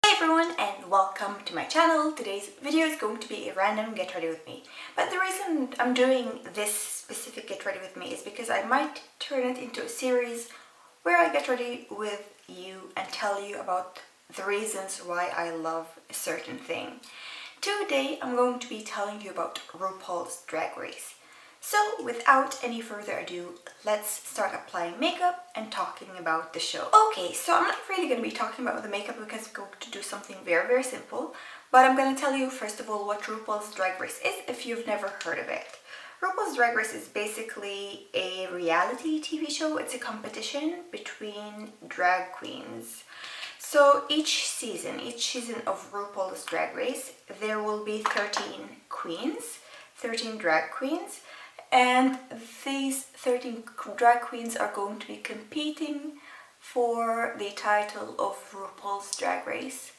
Hey everyone and welcome to my channel. Today's video is going to be a random get ready with me. But the reason I'm doing this specific get ready with me is because I might turn it into a series where I get ready with you and tell you about the reasons why I love a certain thing. Today I'm going to be telling you about RuPaul's Drag Race. So without any further ado, let's start applying makeup and talking about the show. Okay, so I'm not really going to be talking about the makeup because I'm going to do something very simple, but I'm going to tell you first of all what RuPaul's Drag Race is if you've never heard of it. RuPaul's Drag Race is basically a reality TV show. It's a competition between drag queens. So each season of RuPaul's Drag Race, there will be 13 drag queens. And these 13 drag queens are going to be competing for the title of RuPaul's Drag Race.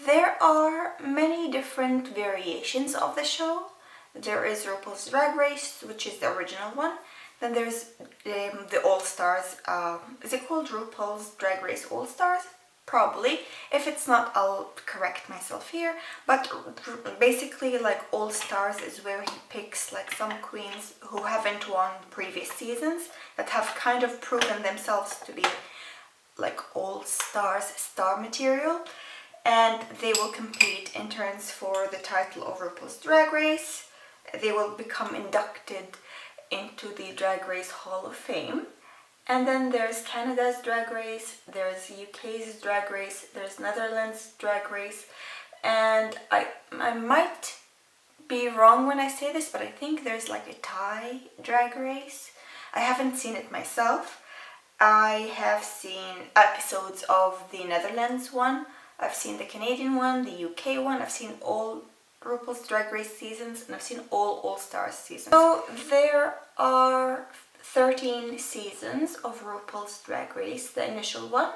There are many different variations of the show. There is RuPaul's Drag Race, which is the original one. Then there's the All-Stars. Is it called RuPaul's Drag Race All-Stars? Probably. If it's not, I'll correct myself here. But basically, like, All Stars is where he picks like some queens who haven't won previous seasons that have kind of proven themselves to be like All Stars star material, and they will compete in turns for the title of RuPaul's Drag Race. They will become inducted into the Drag Race Hall of Fame. And then there's Canada's Drag Race, there's UK's Drag Race, there's Netherlands Drag Race, and I might be wrong when I say this, but I think there's like a Thai Drag Race. I haven't seen it myself. I have seen episodes of the Netherlands one, I've seen the Canadian one, the UK one, I've seen all RuPaul's Drag Race seasons, and I've seen all Stars seasons. So there are 13 seasons of RuPaul's Drag Race, the initial one.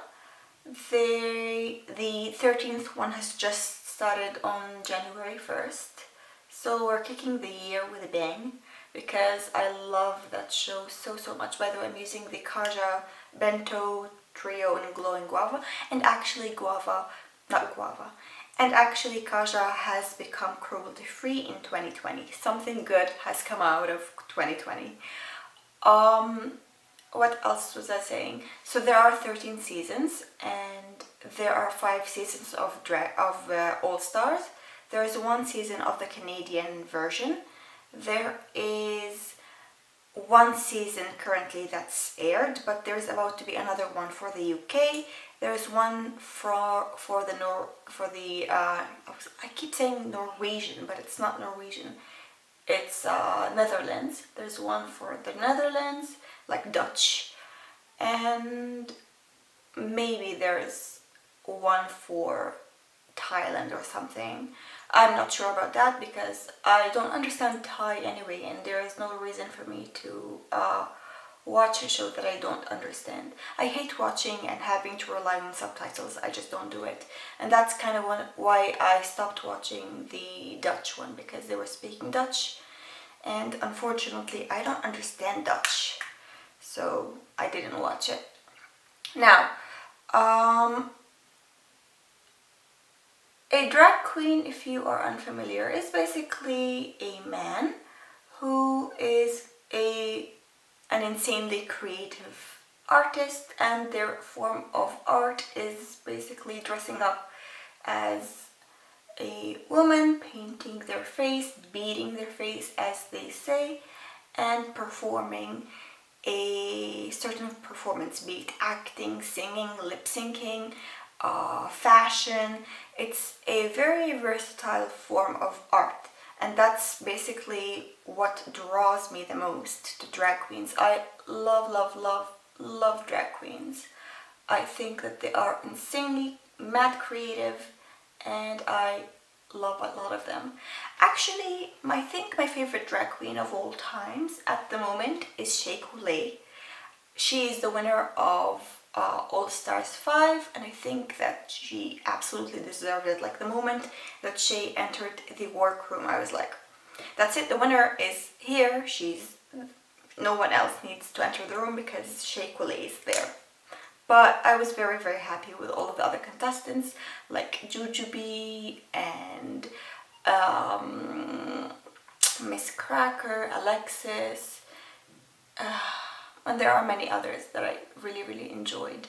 The 13th one has just started on January 1st. So we're kicking the year with a bang because I love that show so much. By the way, I'm using the Kaja Bento Trio in Glowing Guava, and actually Kaja has become cruelty free in 2020. Something good has come out of 2020. What else was I saying? So there are 13 seasons, and there are 5 seasons of All Stars. There is 1 season of the Canadian version. There is 1 season currently that's aired, but there's about to be another one for the UK. There's one for the I keep saying Norwegian, but it's not Norwegian. It's Netherlands. There's one for the Netherlands, like Dutch, and maybe there's one for Thailand or something. I'm not sure about that because I don't understand Thai anyway, and there is no reason for me to watch a show that I don't understand. I hate watching and having to rely on subtitles. I just don't do it. And that's kind of why I stopped watching the Dutch one, because they were speaking Dutch. And unfortunately, I don't understand Dutch. So I didn't watch it. Now, a drag queen, if you are unfamiliar, is basically a man who is an insanely creative artist, and their form of art is basically dressing up as a woman, painting their face, beating their face as they say, and performing a certain performance, be it acting, singing, lip syncing, fashion. It's a very versatile form of art, and that's basically what draws me the most to drag queens. I love drag queens. I think that they are insanely mad creative, and I love a lot of them. Actually, I think my favorite drag queen of all times at the moment is Carol.A. She is the winner of All Stars 5, and I think that she absolutely deserved it. Like, the moment that she entered the workroom, I was like, that's it, the winner is here. No one else needs to enter the room because Carol.A is there. But I was very, very happy with all of the other contestants, like Jujubee and Miss Cracker, Alexis, and there are many others that I really, really enjoyed.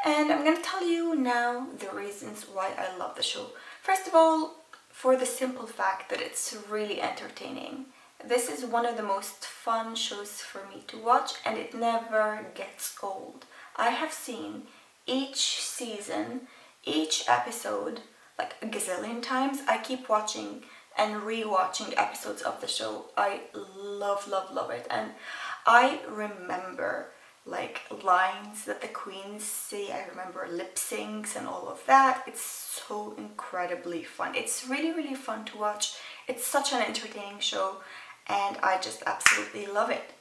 And I'm gonna tell you now the reasons why I love the show. First of all, for the simple fact that it's really entertaining. This is one of the most fun shows for me to watch, and it never gets old. I have seen each season, each episode, like a gazillion times. I keep watching and re-watching episodes of the show. I love, love, love it. And I remember like lines that the queens say. I remember lip syncs and all of that. It's so incredibly fun. It's really, really fun to watch. It's such an entertaining show, and I just absolutely love it.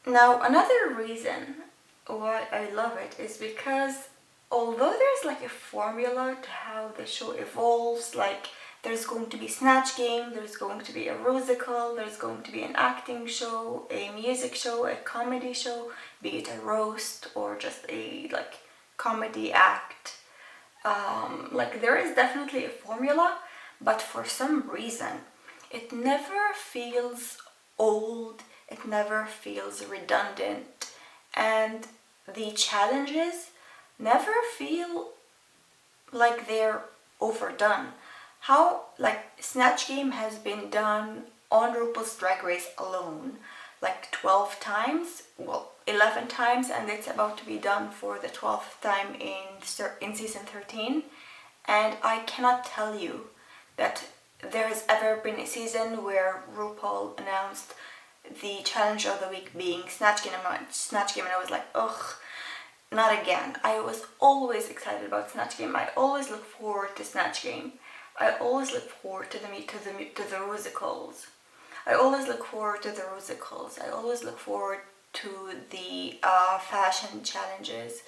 Now, another reason why I love it is because although there's like a formula to how the show evolves, like there's going to be Snatch Game, there's going to be a musical, there's going to be an acting show, a music show, a comedy show, be it a roast or just a like comedy act. Like there is definitely a formula, but for some reason it never feels old, it never feels redundant, and the challenges never feel like they're overdone. How like Snatch Game has been done on RuPaul's Drag Race alone like 12 times, well 11 times, and it's about to be done for the 12th time in season 13, and I cannot tell you that there has ever been a season where RuPaul announced the challenge of the week being Snatch Game, and I was like, ugh, not again. I was always excited about Snatch Game. I always look forward to Snatch Game. I always look forward to the musicals. I always look forward to the musicals. I always look forward to the fashion challenges.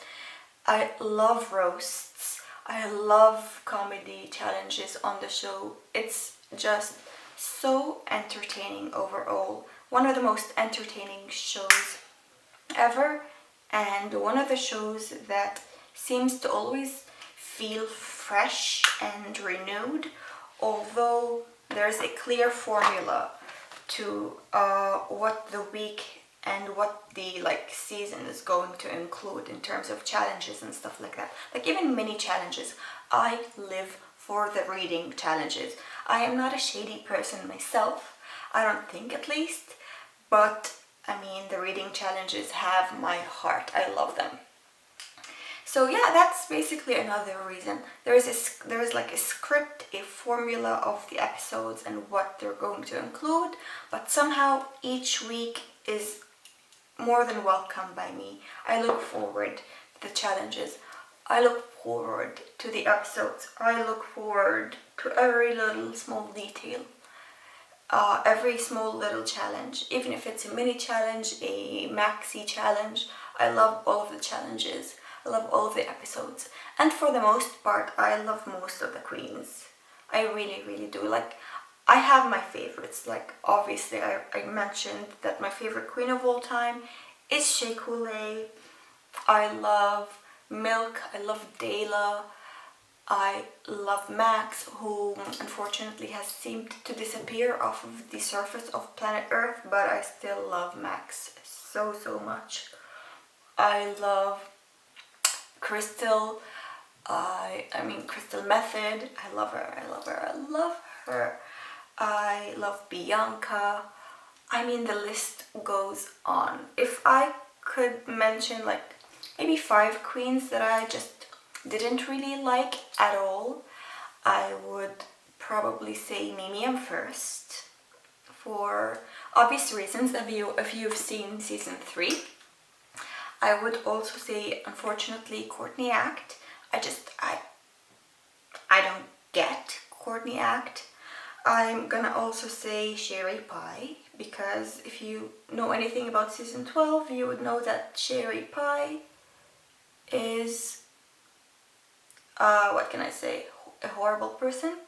I love roasts. I love comedy challenges on the show. It's just so entertaining overall. One of the most entertaining shows ever, and one of the shows that seems to always feel fresh and renewed, although there's a clear formula to what the week and what the like season is going to include in terms of challenges and stuff like that. Like even mini challenges, I live for the reading challenges. I am not a shady person myself, I don't think at least, but I mean the reading challenges have my heart. I love them. So yeah, that's basically another reason. There is like a script, a formula of the episodes and what they're going to include, but somehow each week is more than welcome by me. I look forward to the challenges. I look forward to the episodes. I look forward to every little small detail. Every small little challenge, even if it's a mini challenge, a maxi challenge. I love all of the challenges. I love all of the episodes, and for the most part I love most of the queens. I really, really do. Like I have my favorites, like obviously I mentioned that my favorite queen of all time is Carol.A. I love Milk, I love Dayla, I love Max, who unfortunately has seemed to disappear off of the surface of planet Earth, but I still love Max so, so much. I love Crystal, I mean Crystal Method, I love her, I love her, I love her. I love Bianca. I mean the list goes on. If I could mention like maybe 5 queens that I just didn't really like at all, I would probably say Mimiam first, for obvious reasons if you've seen season 3. I would also say, unfortunately, Courtney Act. I don't get Courtney Act. I'm gonna also say Sherry Pie, because if you know anything about season 12, you would know that Sherry Pie is, what can I say, a horrible person.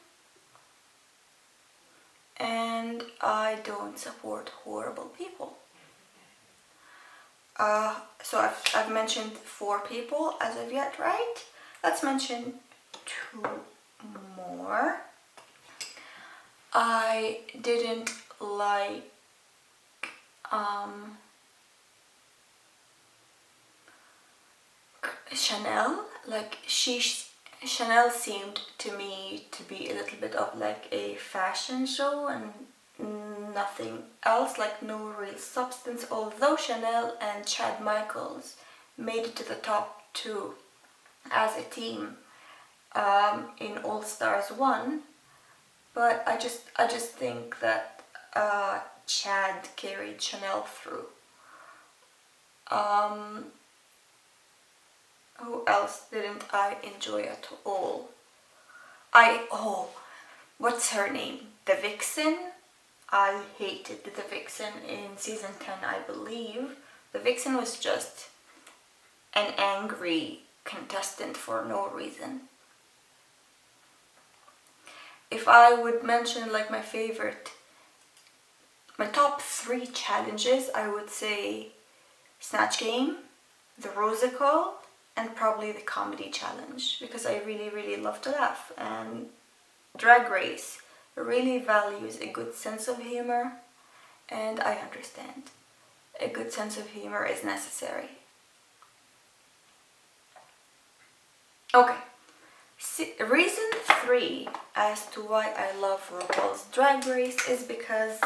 And I don't support horrible people. So I've mentioned 4 people as of yet, right? Let's mention 2 more. I didn't like Chanel. Like Chanel seemed to me to be a little bit of like a fashion show and nothing else, like no real substance, although Chanel and Chad Michaels made it to the top 2 as a team in All Stars 1, but I just think that Chad carried Chanel through. Who else didn't I enjoy at all? What's her name? The Vixen? I hated the Vixen in season 10, I believe. The Vixen was just an angry contestant for no reason. If I would mention like my top 3 challenges, I would say Snatch Game, the Rosical, and probably the Comedy Challenge, because I really, really love to laugh. And Drag Race really values a good sense of humor, and I understand. A good sense of humor is necessary. Okay, reason 3 as to why I love RuPaul's Drag Race is because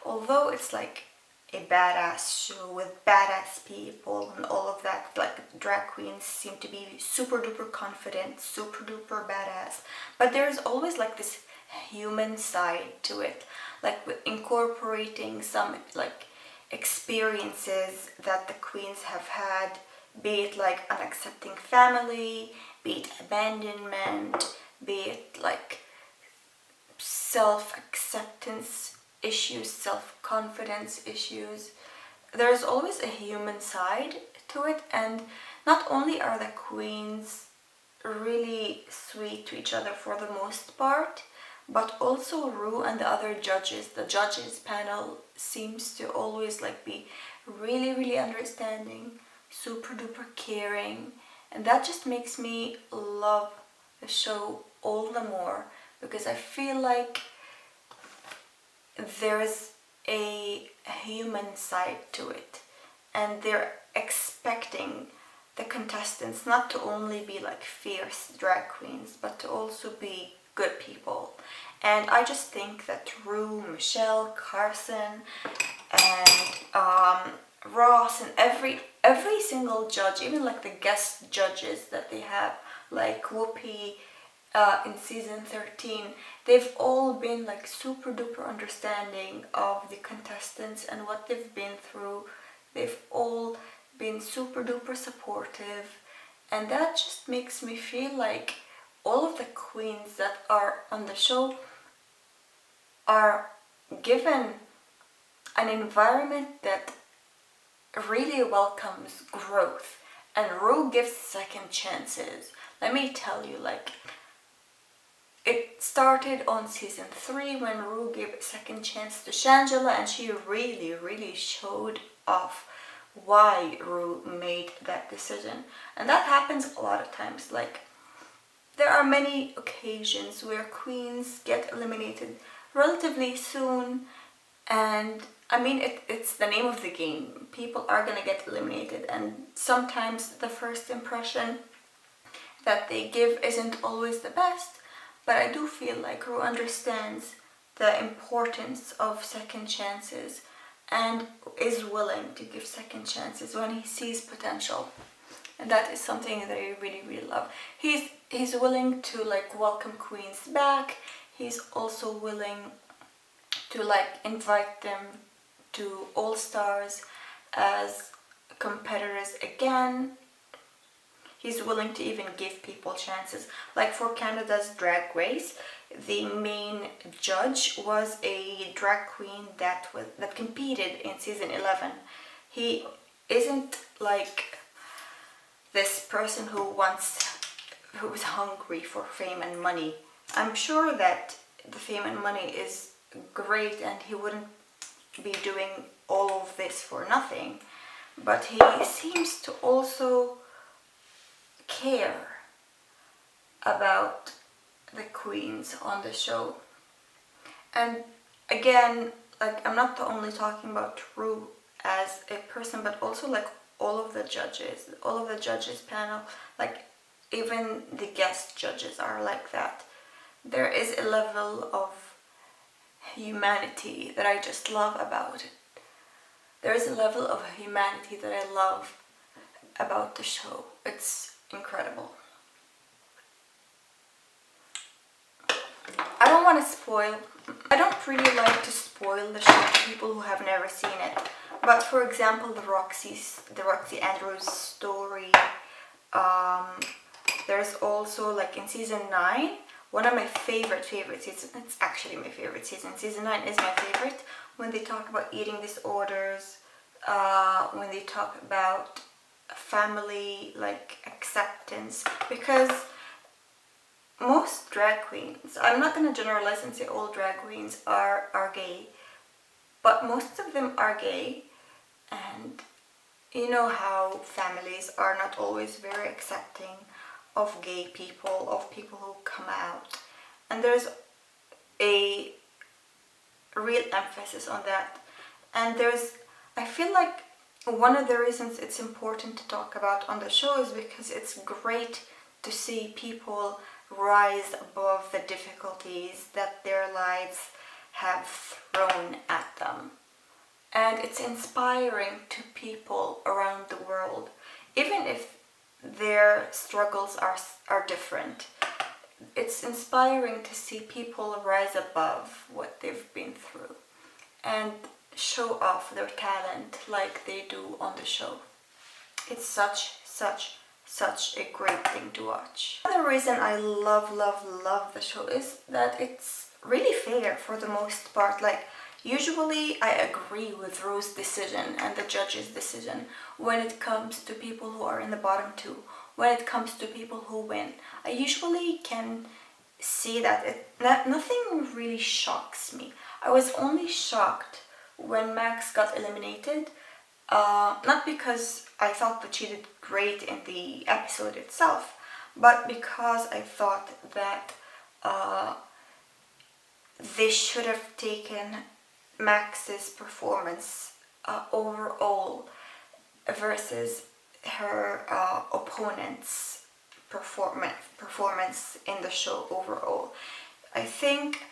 although it's like a badass show with badass people and all of that, like drag queens seem to be super duper confident, super duper badass, but there's always like this human side to it, like with incorporating some like experiences that the queens have had, be it like unaccepting family, be it abandonment, be it like self-acceptance issues, self-confidence issues. There's always a human side to it, and not only are the queens really sweet to each other for the most part, but also Ru and the other judges, the judges panel seems to always like be really, really understanding, super duper caring, and that just makes me love the show all the more, because I feel like there's a human side to it, and they're expecting the contestants not to only be like fierce drag queens, but to also be good people. And I just think that Ru, Michelle, Carson, and Ross, and every single judge, even like the guest judges that they have, like Whoopi in season 13, they've all been like super duper understanding of the contestants and what they've been through. They've all been super duper supportive, and that just makes me feel like all of the queens that are on the show are given an environment that really welcomes growth, and Ru gives second chances. Let me tell you, like, it started on season 3 when Ru gave a second chance to Shangela, and she really, really showed off why Ru made that decision. And that happens a lot of times. Like, there are many occasions where queens get eliminated relatively soon, and I mean, it's the name of the game. People are gonna get eliminated, and sometimes the first impression that they give isn't always the best, but I do feel like Ru understands the importance of second chances and is willing to give second chances when he sees potential. And that is something that I really, really love. He's willing to like welcome queens back. He's also willing to like invite them to All Stars as competitors again. He's willing to even give people chances. Like for Canada's Drag Race, the main judge was a drag queen that competed in season 11. He isn't like this person who is hungry for fame and money. I'm sure that the fame and money is great, and he wouldn't be doing all of this for nothing. but he seems to also care about the queens on the show. And again, like, I'm not only talking about Ru as a person, but also like all of the judges panel, like even the guest judges are like that. There is a level of humanity that I just love about it. There is a level of humanity that I love about the show. It's incredible. I don't want to spoil. I don't really like to spoil the show to people who have never seen it. But for example, the Roxy Andrews story. There's also, like, in season 9, one of my favorite seasons. It's actually my favorite season. Season 9 is my favorite. When they talk about eating disorders, when they talk about family, like, acceptance, because most drag queens, I'm not going to generalize and say all drag queens are gay, but most of them are gay, and you know how families are not always very accepting of gay people, of people who come out, and there's a real emphasis on that. And I feel like one of the reasons it's important to talk about on the show is because it's great to see people rise above the difficulties that their lives have thrown at them. And it's inspiring to people around the world, even if their struggles are different. It's inspiring to see people rise above what they've been through and show off their talent like they do on the show. It's such a great thing to watch. Another reason I love the show is that it's really fair for the most part. Like, usually I agree with Ru's decision and the judge's decision when it comes to people who are in the bottom two, when it comes to people who win. I usually can see that nothing really shocks me. I was only shocked when Max got eliminated, not because I thought that she did great in the episode itself, but because I thought that they should have taken Max's performance overall versus her opponent's performance in the show overall. I think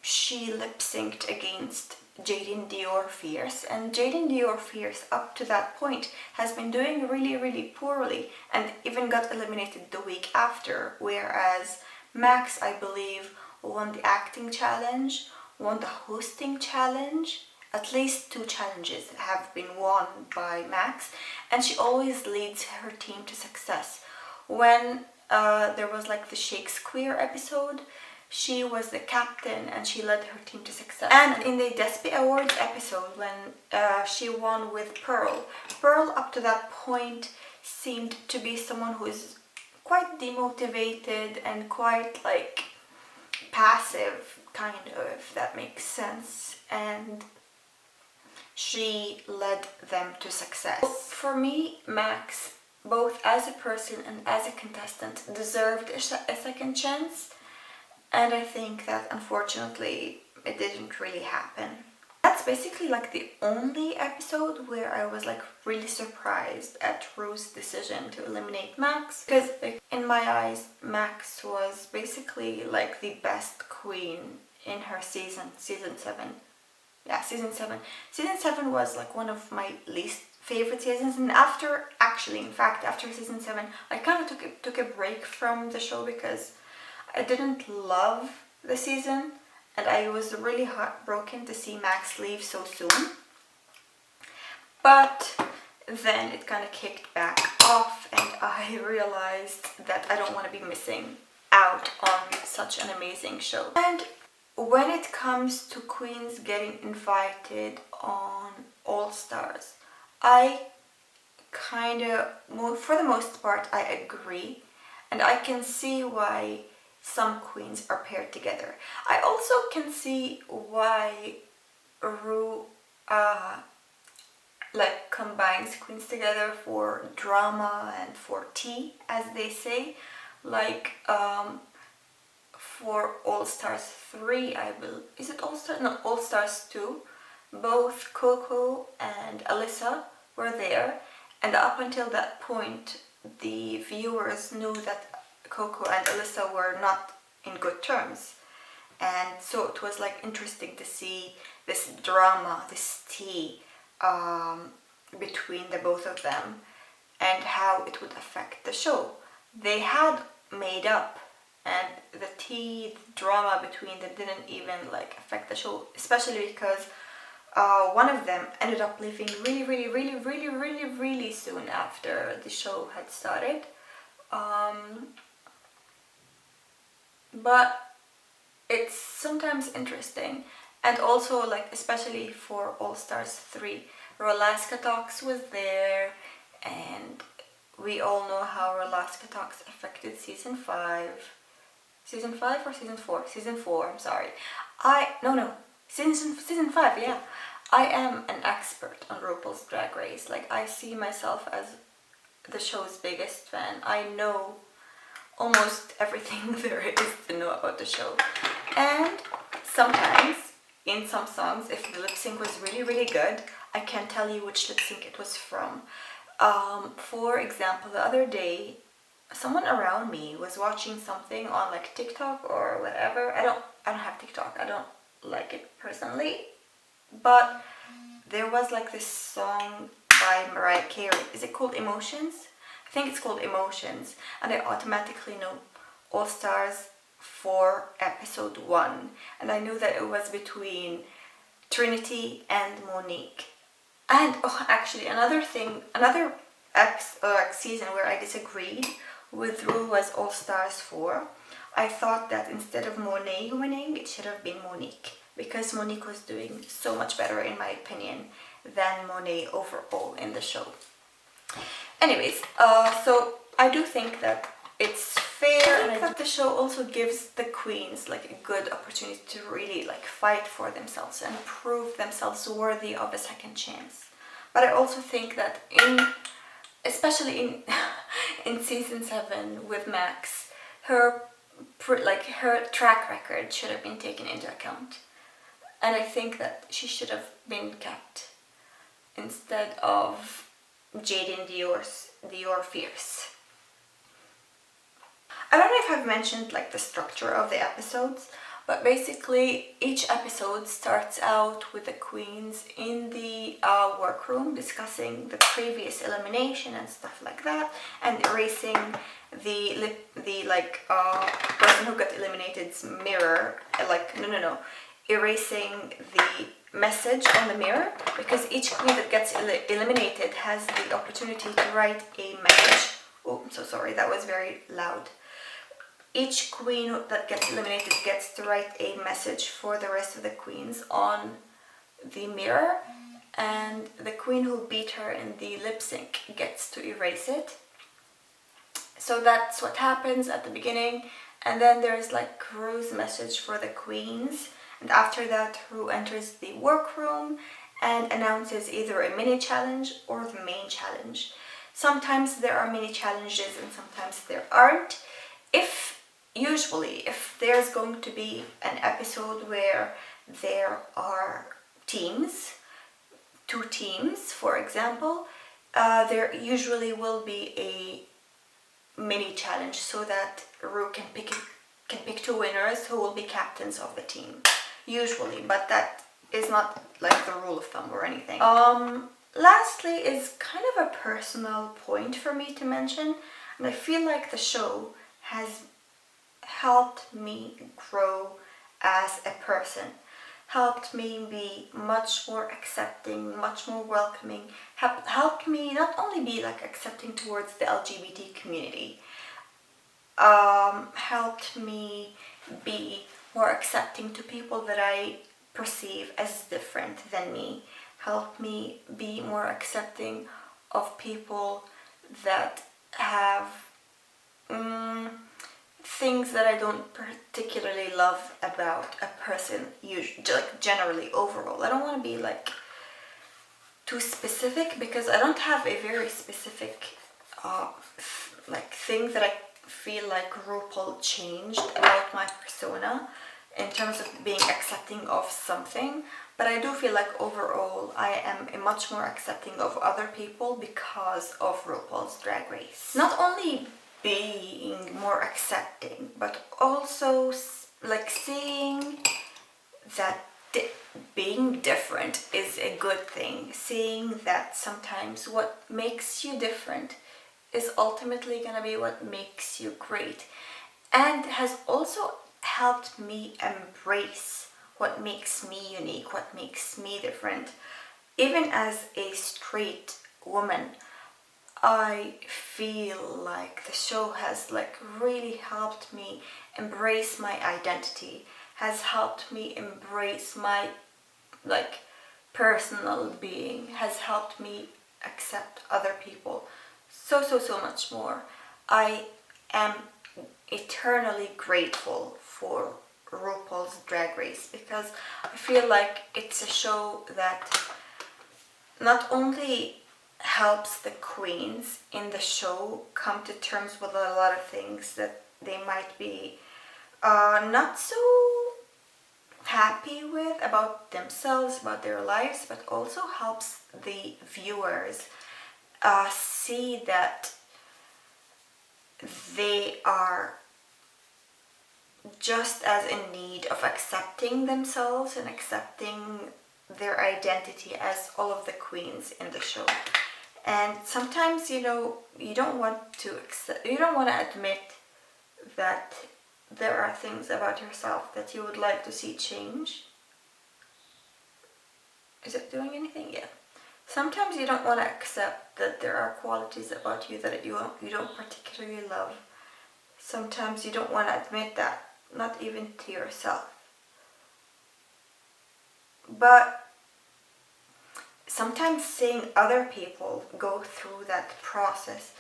she lip-synced against Jaden Dior Fierce, and Jaden Dior Fierce up to that point has been doing really poorly and even got eliminated the week after, whereas Max, I believe, won the acting challenge, won the hosting challenge. At least 2 challenges have been won by Max, and she always leads her team to success. When there was like the Shakespeare episode, she was the captain and she led her team to success. And in the Despi Awards episode, when she won with Pearl up to that point seemed to be someone who is quite demotivated and quite like passive, kind of, if that makes sense. And she led them to success. For me, Max, both as a person and as a contestant, deserved a second chance. And I think that unfortunately it didn't really happen. That's basically like the only episode where I was like really surprised at Ru's decision to eliminate Max, because in my eyes Max was basically like the best queen in her season 7. Yeah, season 7. Season 7 was like one of my least favorite seasons, and after season 7 I kind of took a break from the show because I didn't love the season, and I was really heartbroken to see Max leave so soon. But then it kind of kicked back off, and I realized that I don't want to be missing out on such an amazing show. And when it comes to queens getting invited on All Stars, I kind of, for the most part, I agree, and I can see why some queens are paired together. I also can see why Ru like combines queens together for drama and for tea, as they say. Like for All Stars 3, I believe, is it All Stars? No, All Stars 2. Both Coco and Alyssa were there, and up until that point, the viewers knew that Coco and Alyssa were not in good terms. And so it was like interesting to see this drama, this tea between the both of them and how it would affect the show. They had made up, and the tea, the drama between them didn't even like affect the show, especially because one of them ended up leaving really soon after the show had started. But it's sometimes interesting, and also like especially for All Stars 3, Rolaska Talks was there, and we all know how Rolaska Talks affected season 5. Season 5 or season 4? Season 4, I'm sorry. Season 5, yeah. I am an expert on RuPaul's Drag Race. Like, I see myself as the show's biggest fan. I know almost everything there is to know about the show. And sometimes, in some songs, if the lip sync was really good, I can't tell you which lip sync it was from. For example, the other day, someone around me was watching something on like TikTok or whatever. I don't have TikTok. I don't like it personally. But there was like this song by Mariah Carey. Is it called Emotions? I think it's called Emotions. And I automatically know All Stars 4 episode 1. And I knew that it was between Trinity and Monique. And actually another season where I disagreed with Ru was All Stars 4. I thought that instead of Monet winning, it should have been Monique, because Monique was doing so much better in my opinion than Monet overall in the show. Anyways, so I do think that it's fair, and I think the show also gives the queens like a good opportunity to really like fight for themselves and prove themselves worthy of a second chance. But I also think that especially in season 7 with Max, her track record should have been taken into account, and I think that she should have been kept instead of Jaden Dior Fierce. I don't know if I've mentioned like the structure of the episodes, but basically each episode starts out with the queens in the workroom discussing the previous elimination and stuff like that, and erasing the person who got eliminated's mirror, erasing the message on the mirror, because each queen that gets eliminated has the opportunity to write a message. Oh, I'm so sorry, that was very loud. Each queen that gets eliminated gets to write a message for the rest of the queens on the mirror, and the queen who beat her in the lip sync gets to erase it. So that's what happens at the beginning, and then there's like Ru's message for the queens, and after that Ru enters the workroom and announces either a mini challenge or the main challenge. Sometimes there are mini challenges and sometimes there aren't. Usually if there's going to be an episode where there are teams, 2 teams for example, there usually will be a mini challenge so that Ru can pick 2 winners who will be captains of the team, usually, but that is not like the rule of thumb or anything. Lastly is kind of a personal point for me to mention, and I feel like the show has helped me grow as a person, helped me be much more accepting, much more welcoming, helped me not only be like accepting towards the LGBT community, helped me be more accepting to people that I perceive as different than me, helped me be more accepting of people that have things that I don't particularly love about a person, usually, like generally overall. I don't want to be like too specific because I don't have a very specific like thing that I feel like RuPaul changed about my persona in terms of being accepting of something, but I do feel like overall I am a much more accepting of other people because of RuPaul's Drag Race. Not only being more accepting, but also like seeing that being different is a good thing. Seeing that sometimes what makes you different is ultimately gonna be what makes you great, and has also helped me embrace what makes me unique, what makes me different. Even as a straight woman, I feel like the show has like really helped me embrace my identity, has helped me embrace my like personal being, has helped me accept other people so much more. I am eternally grateful for RuPaul's Drag Race because I feel like it's a show that not only helps the queens in the show come to terms with a lot of things that they might be not so happy with about themselves, about their lives, but also helps the viewers see that they are just as in need of accepting themselves and accepting their identity as all of the queens in the show. And sometimes, you know, you don't want to admit that there are things about yourself that you would like to see change. Is it doing anything? Yeah. Sometimes you don't want to accept that there are qualities about you that you don't particularly love. Sometimes you don't want to admit that, not even to yourself. But sometimes seeing other people go through that process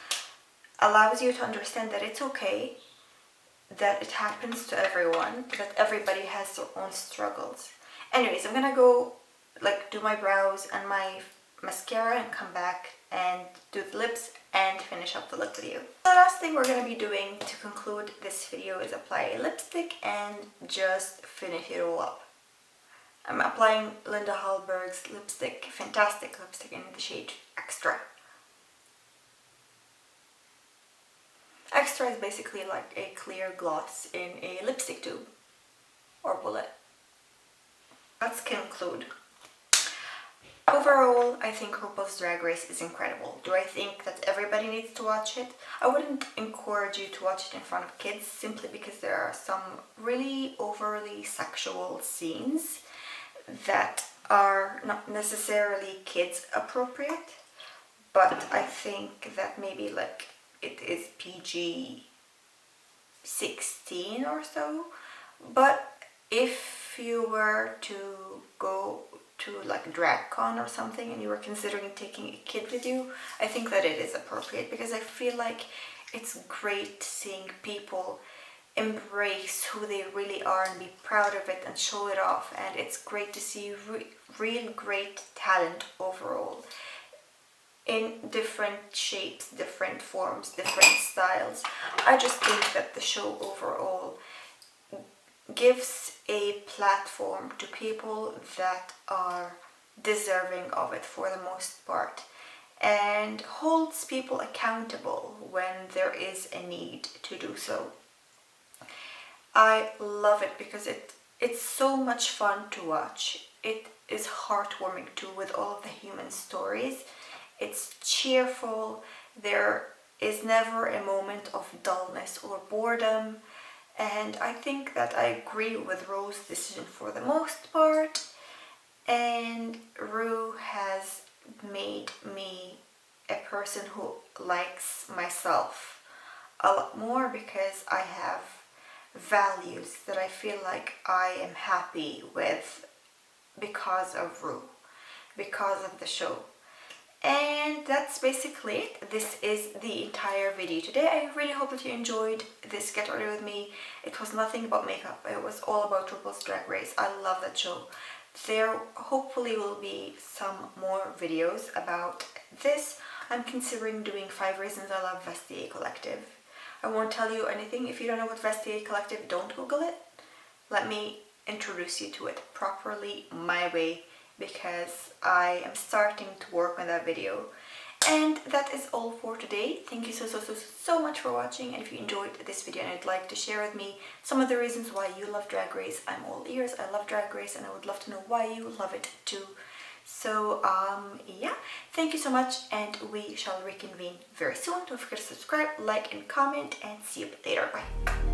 allows you to understand that it's okay, that it happens to everyone, that everybody has their own struggles. Anyways, I'm gonna go like do my brows and my mascara and come back and do the lips and finish up the look with you. The last thing we're gonna be doing to conclude this video is apply a lipstick and just finish it all up. I'm applying Linda Hallberg's lipstick, fantastic lipstick in the shade Extra. Extra is basically like a clear gloss in a lipstick tube or bullet. Let's conclude. Overall, I think RuPaul's Drag Race is incredible. Do I think that everybody needs to watch it? I wouldn't encourage you to watch it in front of kids simply because there are some really overly sexual scenes that are not necessarily kids appropriate, but I think that maybe like it is PG 16 or so. But if you were to go to like DragCon or something and you were considering taking a kid with you, I think that it is appropriate because I feel like it's great seeing people embrace who they really are and be proud of it and show it off, and it's great to see real great talent overall in different shapes, different forms, different styles. I just think that the show overall gives a platform to people that are deserving of it for the most part, and holds people accountable when there is a need to do so. I love it because it's so much fun to watch. It is heartwarming too with all of the human stories. It's cheerful. There is never a moment of dullness or boredom. And I think that I agree with Ru's decision for the most part. And Ru has made me a person who likes myself a lot more because I have values that I feel like I am happy with because of Ru, because of the show. And that's basically it. This is the entire video today. I really hope that you enjoyed this Get Ready With Me. It was nothing about makeup. It was all about RuPaul's Drag Race. I love that show. there hopefully will be some more videos about this. I'm considering doing 5 reasons I love Vestiaire Collective. I won't tell you anything. If you don't know what Vestiaire Collective, don't Google it. Let me introduce you to it properly, my way, because I am starting to work on that video. And that is all for today. Thank you so much for watching, and if you enjoyed this video and you'd like to share with me some of the reasons why you love Drag Race, I'm all ears. I love Drag Race and I would love to know why you love it too. So yeah, thank you so much, and we shall reconvene very soon. Don't forget to subscribe, like and comment, and see you later. Bye.